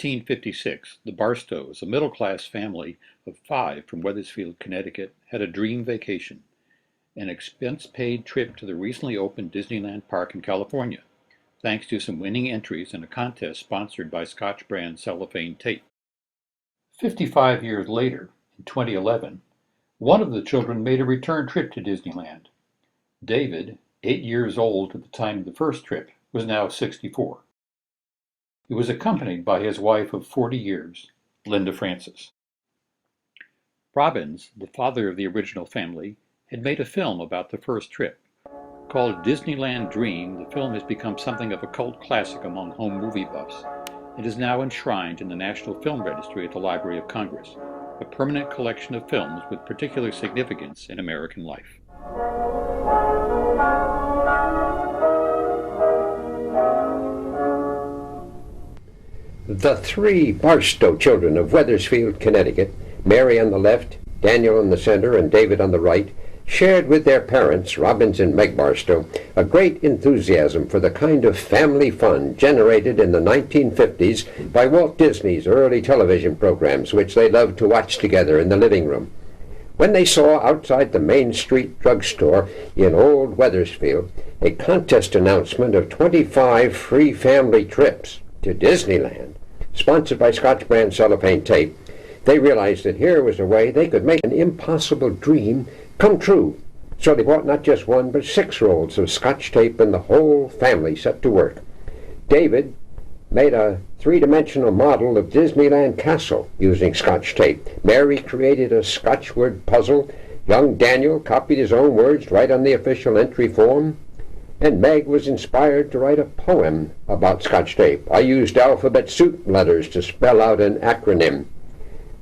1856, the Barstows, a middle-class family of 5 from Wethersfield, Connecticut, had a dream vacation, an expense-paid trip to the recently opened Disneyland Park in California, thanks to some winning entries in a contest sponsored by Scotch brand Cellophane Tape. 55 years later, in 2011, one of the children made a return trip to Disneyland. David, 8 years old at the time of the first trip, was now 64. He was accompanied by his wife of 40 years, Linda Francis. Robbins, the father of the original family, had made a film about the first trip. Called Disneyland Dream, the film has become something of a cult classic among home movie buffs. It is now enshrined in the National Film Registry at the Library of Congress, a permanent collection of films with particular significance in American life. The 3 Barstow children of Wethersfield, Connecticut, Mary on the left, Daniel in the center, and David on the right, shared with their parents, Robbins and Meg Barstow, a great enthusiasm for the kind of family fun generated in the 1950s by Walt Disney's early television programs, which they loved to watch together in the living room. When they saw outside the Main Street drugstore in Old Wethersfield a contest announcement of 25 free family trips to Disneyland, sponsored by Scotch brand Cellophane Tape, they realized that here was a way they could make an impossible dream come true. So they bought not just 1, but 6 rolls of Scotch tape, and the whole family set to work. David made a 3-dimensional model of Disneyland Castle using Scotch tape. Mary created a Scotch word puzzle. Young Daniel copied his own words right on the official entry form. And Meg was inspired to write a poem about Scotch tape. I used alphabet soup letters to spell out an acronym.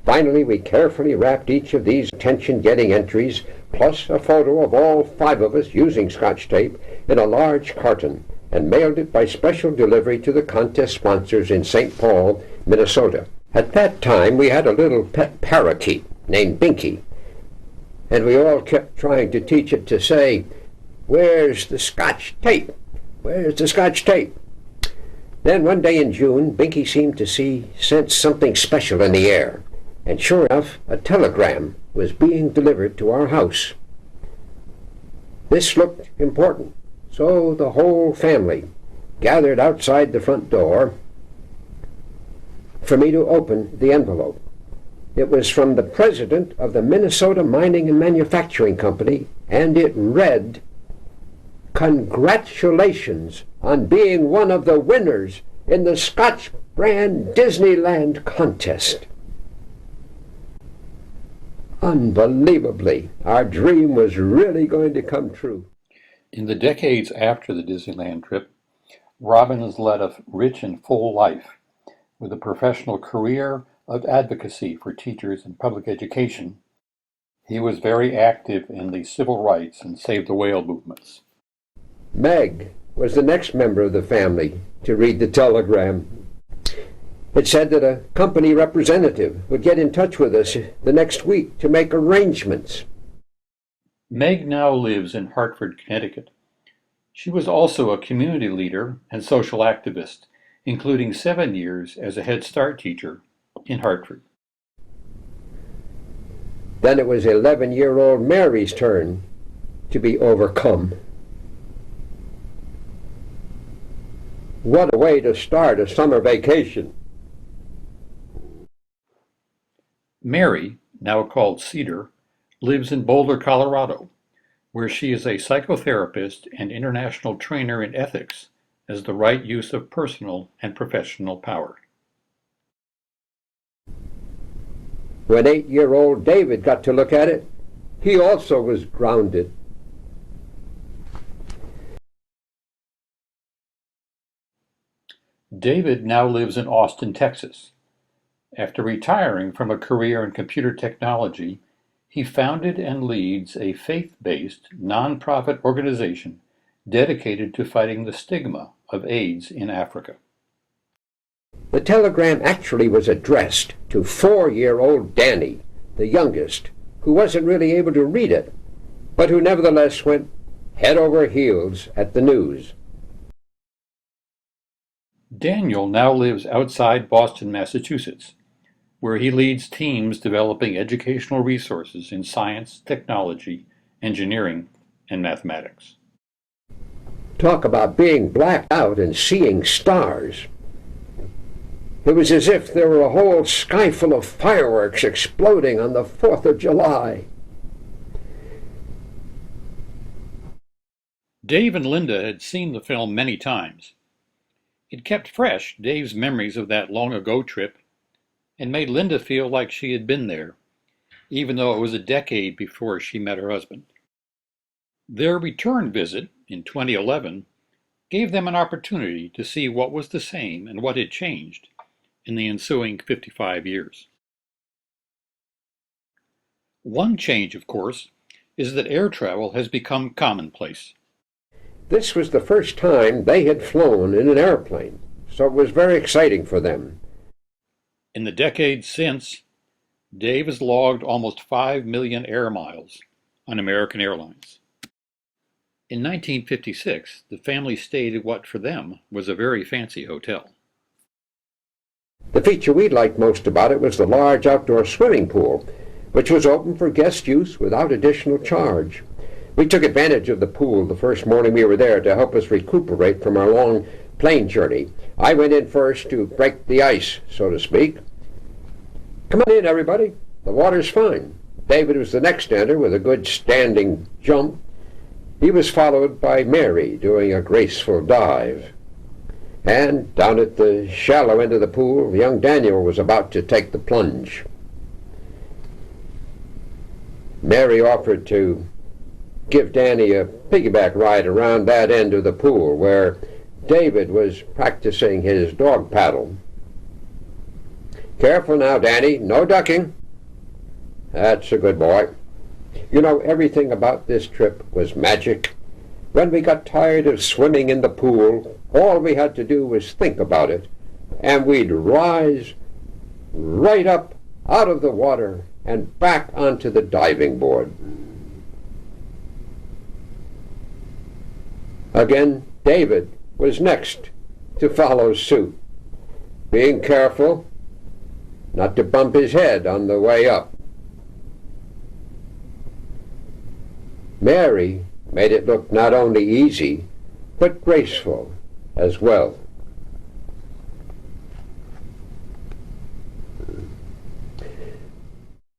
Finally, we carefully wrapped each of these attention-getting entries, plus a photo of all 5 of us using Scotch tape, in a large carton, and mailed it by special delivery to the contest sponsors in St. Paul, Minnesota. At that time, we had a little pet parakeet named Binky, and we all kept trying to teach it to say, "Where's the Scotch tape? Where's the Scotch tape?" Then one day in June, Binky seemed to sense something special in the air. And sure enough, a telegram was being delivered to our house. This looked important, so the whole family gathered outside the front door for me to open the envelope. It was from the president of the Minnesota Mining and Manufacturing Company, and it read, "Congratulations on being one of the winners in the Scotch brand Disneyland contest." Unbelievably, our dream was really going to come true. In the decades after the Disneyland trip, Robbins led a rich and full life, with a professional career of advocacy for teachers and public education. He was very active in the civil rights and Save the Whale movements. Meg was the next member of the family to read the telegram. It said that a company representative would get in touch with us the next week to make arrangements. Meg now lives in Hartford, Connecticut. She was also a community leader and social activist, including 7 years as a Head Start teacher in Hartford. Then it was 11-year-old Mary's turn to be overcome. What a way to start a summer vacation. Mary, now called Cedar, lives in Boulder, Colorado, where she is a psychotherapist and international trainer in ethics as the right use of personal and professional power. When 8-year-old David got to look at it, he also was grounded. David now lives in Austin, Texas. After retiring from a career in computer technology, he founded and leads a faith-based, nonprofit organization dedicated to fighting the stigma of AIDS in Africa. The telegram actually was addressed to 4-year-old Danny, the youngest, who wasn't really able to read it, but who nevertheless went head over heels at the news. Daniel now lives outside Boston, Massachusetts, where he leads teams developing educational resources in science, technology, engineering, and mathematics. Talk about being blacked out and seeing stars. It was as if there were a whole sky full of fireworks exploding on the 4th of July. Dave and Linda had seen the film many times. It kept fresh Dave's memories of that long-ago trip and made Linda feel like she had been there, even though it was a decade before she met her husband. Their return visit in 2011 gave them an opportunity to see what was the same and what had changed in the ensuing 55 years. One change, of course, is that air travel has become commonplace. This was the first time they had flown in an airplane, so it was very exciting for them. In the decades since, Dave has logged almost 5 million air miles on American Airlines. In 1956, the family stayed at what for them was a very fancy hotel. The feature we liked most about it was the large outdoor swimming pool, which was open for guest use without additional charge. We took advantage of the pool the first morning we were there to help us recuperate from our long plane journey. I went in first to break the ice, so to speak. Come on in, everybody. The water's fine. David was the next to enter with a good standing jump. He was followed by Mary doing a graceful dive. And down at the shallow end of the pool, young Daniel was about to take the plunge. Mary offered to give Danny a piggyback ride around that end of the pool where David was practicing his dog paddle. Careful now, Danny, no ducking. That's a good boy. You know, everything about this trip was magic. When we got tired of swimming in the pool, all we had to do was think about it, and we'd rise right up out of the water and back onto the diving board. Again, David was next to follow suit, being careful not to bump his head on the way up. Mary made it look not only easy, but graceful as well.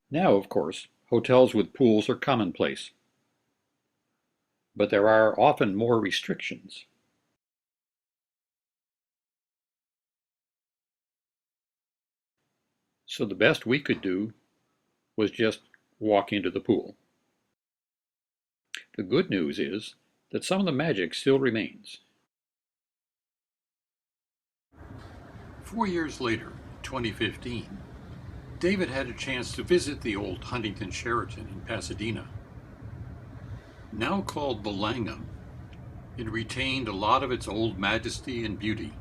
Now, of course, hotels with pools are commonplace, but there are often more restrictions. So the best we could do was just walk into the pool. The good news is that some of the magic still remains. 4 years later, 2015, David had a chance to visit the old Huntington Sheraton in Pasadena. Now called the Langham, it retained a lot of its old majesty and beauty.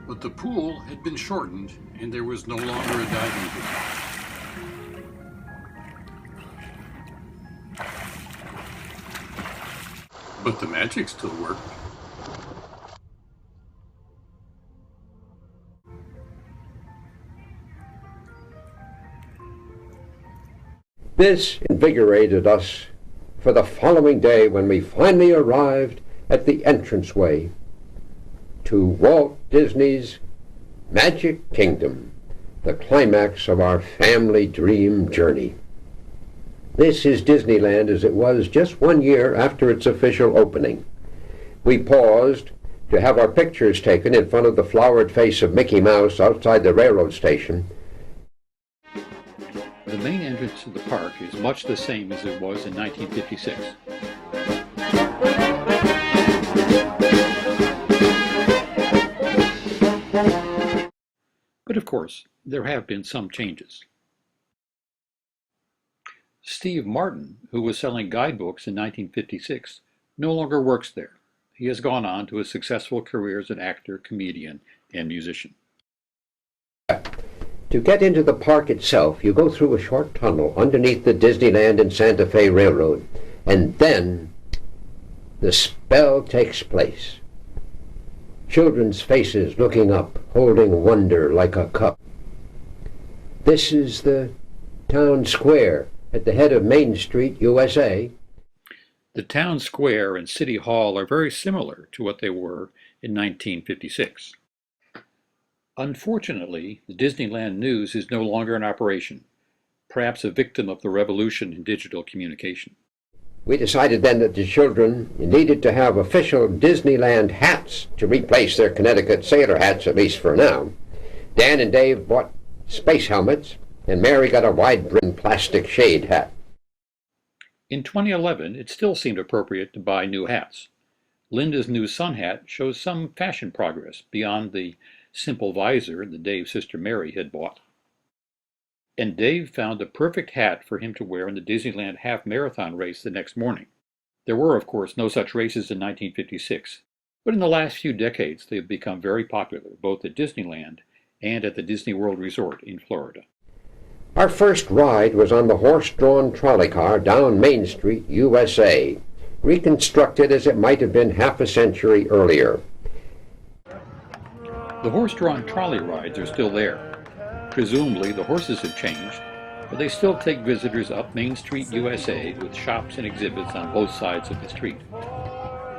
But the pool had been shortened and there was no longer a diving pool. But the magic still worked. This invigorated us for the following day when we finally arrived at the entranceway to Walt Disney's Magic Kingdom, the climax of our family dream journey. This is Disneyland as it was just 1 year after its official opening. We paused to have our pictures taken in front of the flowered face of Mickey Mouse outside the railroad station. The main entrance to the park is much the same as it was in 1956. But of course, there have been some changes. Steve Martin, who was selling guidebooks in 1956, no longer works there. He has gone on to a successful career as an actor, comedian, and musician. To get into the park itself, you go through a short tunnel underneath the Disneyland and Santa Fe Railroad, and then the spell takes place. children's faces looking up, holding wonder like a cup. This is the town square at the head of Main Street, USA. The town square and city hall are very similar to what they were in 1956. Unfortunately, the Disneyland News is no longer in operation, perhaps a victim of the revolution in digital communication. We decided then that the children needed to have official Disneyland hats to replace their Connecticut sailor hats, at least for now. Dan and Dave bought space helmets, and Mary got a wide-brimmed plastic shade hat. In 2011, it still seemed appropriate to buy new hats. Linda's new sun hat shows some fashion progress beyond the simple visor that Dave's sister Mary had bought. And Dave found the perfect hat for him to wear in the Disneyland half marathon race the next morning. There were, of course, no such races in 1956, but in the last few decades they have become very popular, both at Disneyland and at the Disney World Resort in Florida. Our first ride was on the horse-drawn trolley car down Main Street, USA, reconstructed as it might have been half a century earlier. The horse-drawn trolley rides are still there. Presumably the horses have changed, but they still take visitors up Main Street, USA, with shops and exhibits on both sides of the street.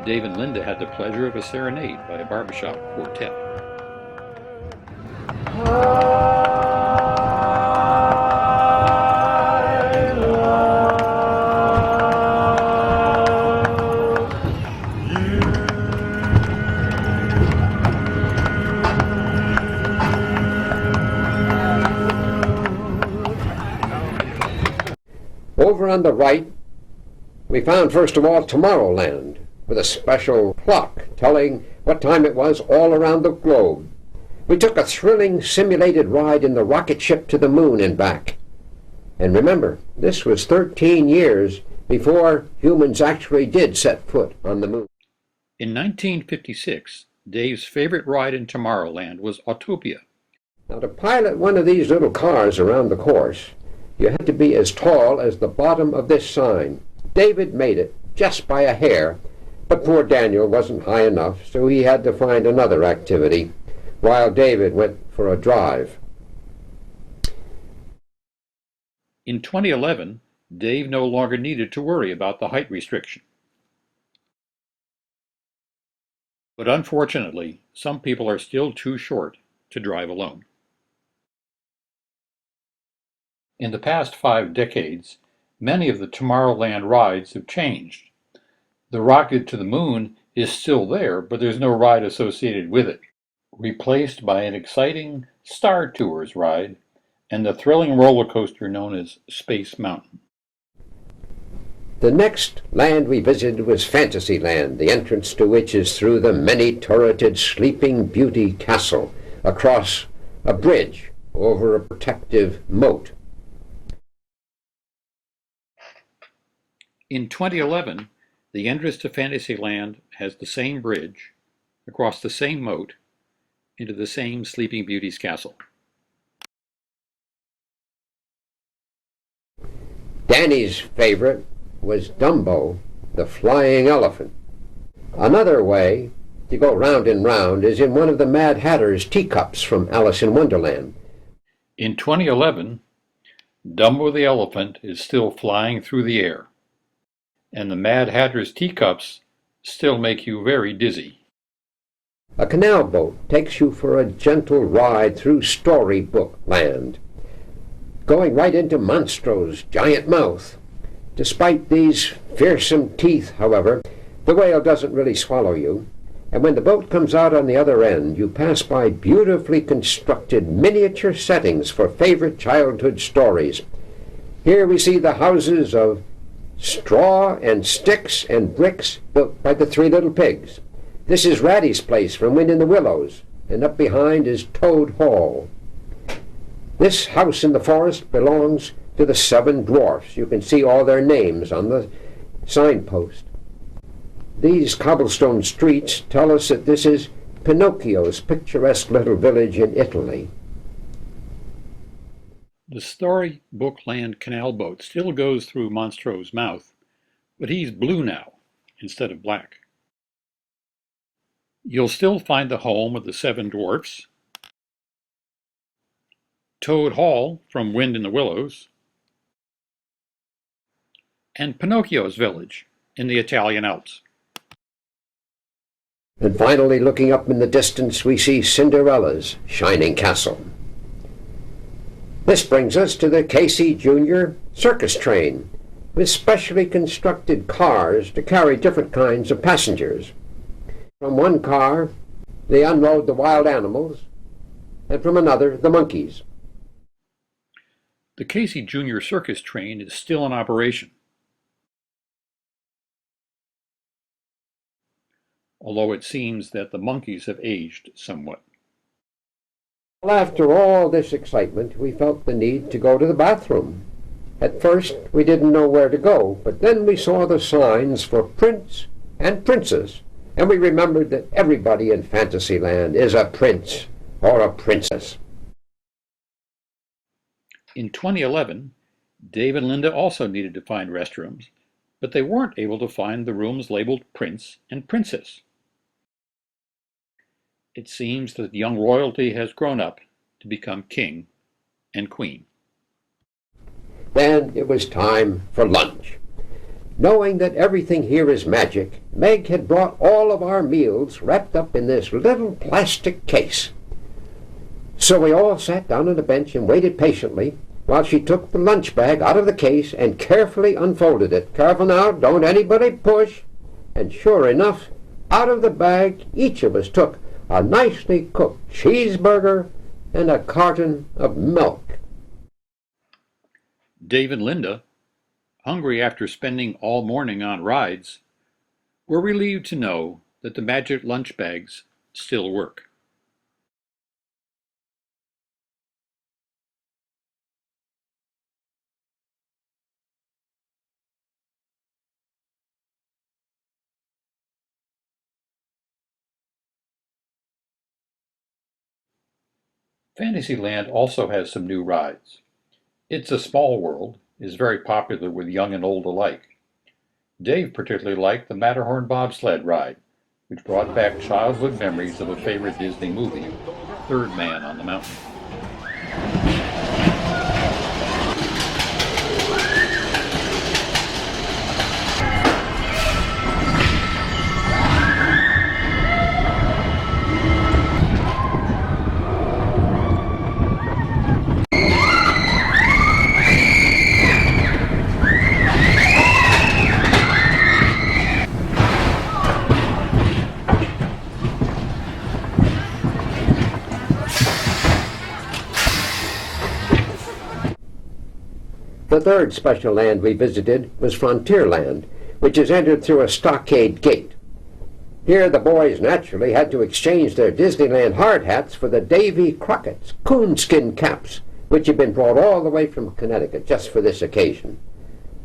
Dave and Linda had the pleasure of a serenade by a barbershop quartet. Over on the right, we found first of all Tomorrowland, with a special clock telling what time it was all around the globe. We took a thrilling simulated ride in the rocket ship to the moon and back. And remember, this was 13 years before humans actually did set foot on the moon. In 1956, Dave's favorite ride in Tomorrowland was Autopia. Now, to pilot one of these little cars around the course, you had to be as tall as the bottom of this sign. David made it just by a hair, but poor Daniel wasn't high enough, so he had to find another activity, while David went for a drive. In 2011, Dave no longer needed to worry about the height restriction. But unfortunately, some people are still too short to drive alone. In the past 5 decades, many of the Tomorrowland rides have changed. The rocket to the moon is still there, but there's no ride associated with it, replaced by an exciting Star Tours ride and the thrilling roller coaster known as Space Mountain. The next land we visited was Fantasyland, the entrance to which is through the many-turreted Sleeping Beauty Castle, across a bridge over a protective moat. In 2011, the entrance to Fantasyland has the same bridge, across the same moat, into the same Sleeping Beauty's castle. Danny's favorite was Dumbo, the flying elephant. Another way to go round and round is in one of the Mad Hatter's teacups from Alice in Wonderland. In 2011, Dumbo the elephant is still flying through the air, and the Mad Hatter's teacups still make you very dizzy. A canal boat takes you for a gentle ride through Storybook Land, going right into Monstro's giant mouth. Despite these fearsome teeth, however, the whale doesn't really swallow you, and when the boat comes out on the other end, you pass by beautifully constructed miniature settings for favorite childhood stories. Here we see the houses of straw and sticks and bricks built by the 3 Little Pigs. This is Ratty's place from Wind in the Willows, and up behind is Toad Hall. This house in the forest belongs to the 7 Dwarfs. You can see all their names on the signpost. These cobblestone streets tell us that this is Pinocchio's picturesque little village in Italy. The Storybook Land canal boat still goes through Monstro's mouth, but he's blue now instead of black. You'll still find the home of the Seven Dwarfs, Toad Hall from Wind in the Willows, and Pinocchio's village in the Italian Alps. And finally, looking up in the distance, we see Cinderella's shining castle. This brings us to the Casey Jr. circus train, with specially constructed cars to carry different kinds of passengers. From one car, they unload the wild animals, and from another, the monkeys. The Casey Jr. circus train is still in operation, although it seems that the monkeys have aged somewhat. Well, after all this excitement, we felt the need to go to the bathroom. At first, we didn't know where to go, but then we saw the signs for Prince and Princess, and we remembered that everybody in Fantasyland is a prince or a princess. In 2011, Dave and Linda also needed to find restrooms, but they weren't able to find the rooms labeled Prince and Princess. It seems that young royalty has grown up to become king and queen. Then it was time for lunch. Knowing that everything here is magic, Meg had brought all of our meals wrapped up in this little plastic case. So we all sat down on a bench and waited patiently while she took the lunch bag out of the case and carefully unfolded it. Careful now, don't anybody push. And sure enough, out of the bag each of us took a nicely cooked cheeseburger and a carton of milk. Dave and Linda, hungry after spending all morning on rides, were relieved to know that the magic lunch bags still work. Fantasyland also has some new rides. It's a Small World is very popular with young and old alike. Dave particularly liked the Matterhorn bobsled ride, which brought back childhood memories of a favorite Disney movie, Third Man on the Mountain. The third special land we visited was Frontierland, which is entered through a stockade gate. Here the boys naturally had to exchange their Disneyland hard hats for the Davy Crockett's coonskin caps, which had been brought all the way from Connecticut just for this occasion.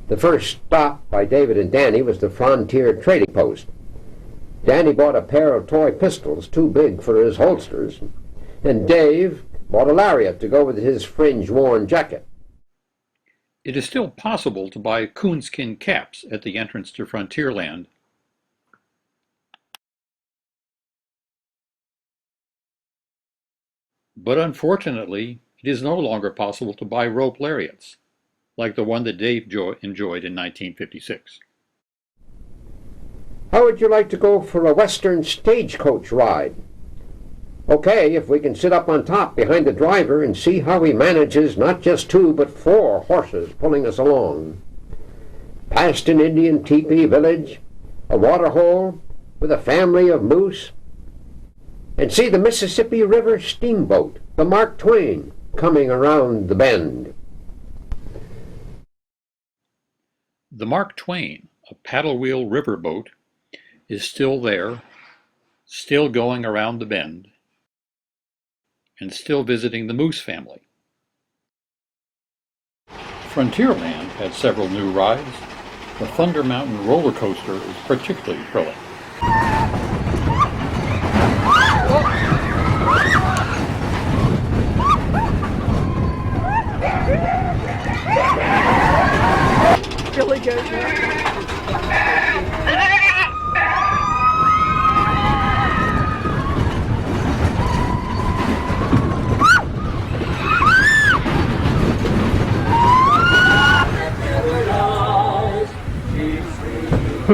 The first stop by David and Danny was the Frontier Trading Post. Danny bought a pair of toy pistols too big for his holsters, and Dave bought a lariat to go with his fringe-worn jacket. It is still possible to buy coonskin caps at the entrance to Frontierland. But unfortunately, it is no longer possible to buy rope lariats, like the one that Dave enjoyed in 1956. How would you like to go for a Western stagecoach ride? Okay, if we can sit up on top behind the driver and see how he manages not just 2 but 4 horses pulling us along. Past an Indian teepee village, a water hole with a family of moose, and see the Mississippi River steamboat, the Mark Twain, coming around the bend. The Mark Twain, a paddle wheel riverboat, is still there, still going around the bend, and still visiting the Moose family. Frontierland had several new rides. The Thunder Mountain roller coaster is particularly thrilling. Really good.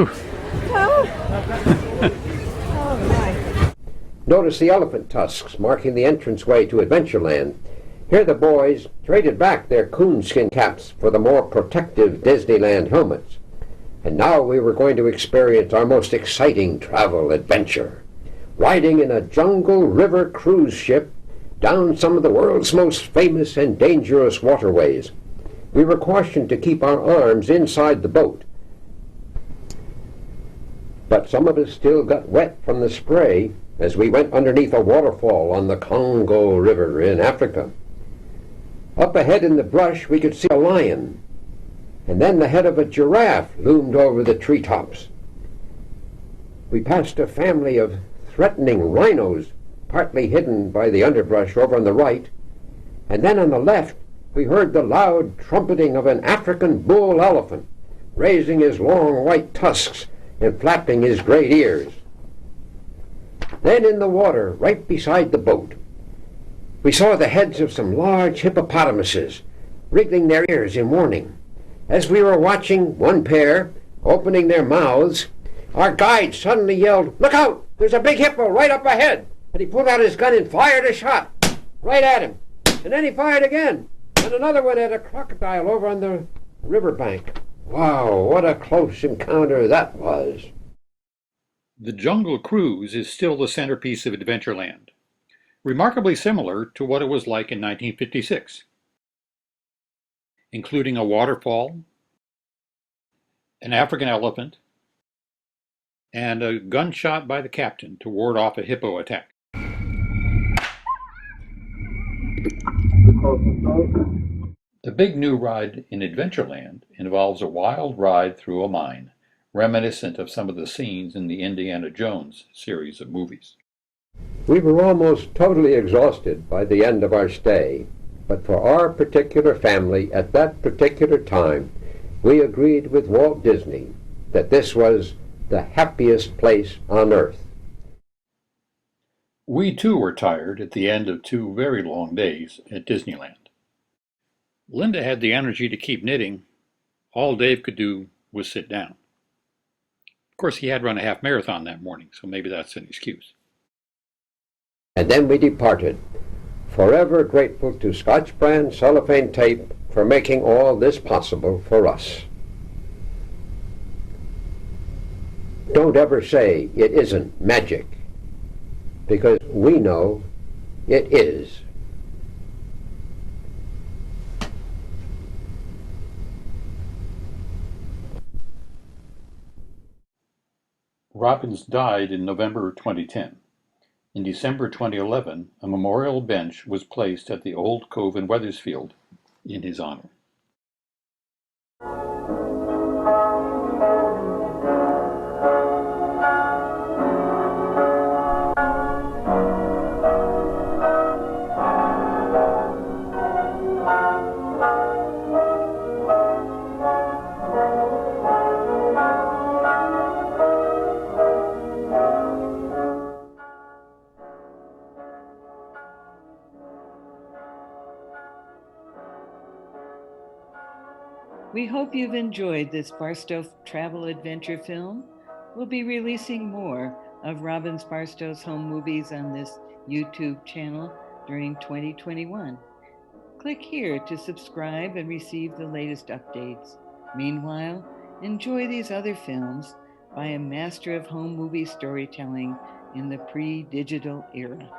Oh my. Notice the elephant tusks marking the entranceway to Adventureland. Here the boys traded back their coonskin caps for the more protective Disneyland helmets. And now we were going to experience our most exciting travel adventure, riding in a jungle river cruise ship down some of the world's most famous and dangerous waterways. We were cautioned to keep our arms inside the boat, but some of us still got wet from the spray as we went underneath a waterfall on the Congo River in Africa. Up ahead in the brush we could see a lion, and then the head of a giraffe loomed over the treetops. We passed a family of threatening rhinos, partly hidden by the underbrush over on the right, and then on the left we heard the loud trumpeting of an African bull elephant, raising his long white tusks and flapping his great ears. Then in the water, right beside the boat, we saw the heads of some large hippopotamuses, wriggling their ears in warning. As we were watching one pair opening their mouths, our guide suddenly yelled, "Look out! There's a big hippo right up ahead!" And he pulled out his gun and fired a shot right at him. And then he fired again, and another one at a crocodile over on the riverbank. Wow, what a close encounter that was. The Jungle Cruise is still the centerpiece of Adventureland, remarkably similar to what it was like in 1956, including a waterfall, an African elephant, and a gunshot by the captain to ward off a hippo attack. The big new ride in Adventureland involves a wild ride through a mine, reminiscent of some of the scenes in the Indiana Jones series of movies. We were almost totally exhausted by the end of our stay, but for our particular family at that particular time, we agreed with Walt Disney that this was the happiest place on earth. We too were tired at the end of 2 very long days at Disneyland. Linda had the energy to keep knitting. All Dave could do was sit down. Of course, he had run a half marathon that morning, so maybe that's an excuse. And then we departed, forever grateful to Scotch brand cellophane tape for making all this possible for us. Don't ever say it isn't magic, because we know it is. Robbins died in November 2010. In December 2011, a memorial bench was placed at the Old Cove in Wethersfield in his honor. We hope you've enjoyed this Barstow travel adventure film. We'll be releasing more of Robbins Barstow's home movies on this YouTube channel during 2021. Click here to subscribe and receive the latest updates. Meanwhile, enjoy these other films by a master of home movie storytelling in the pre-digital era.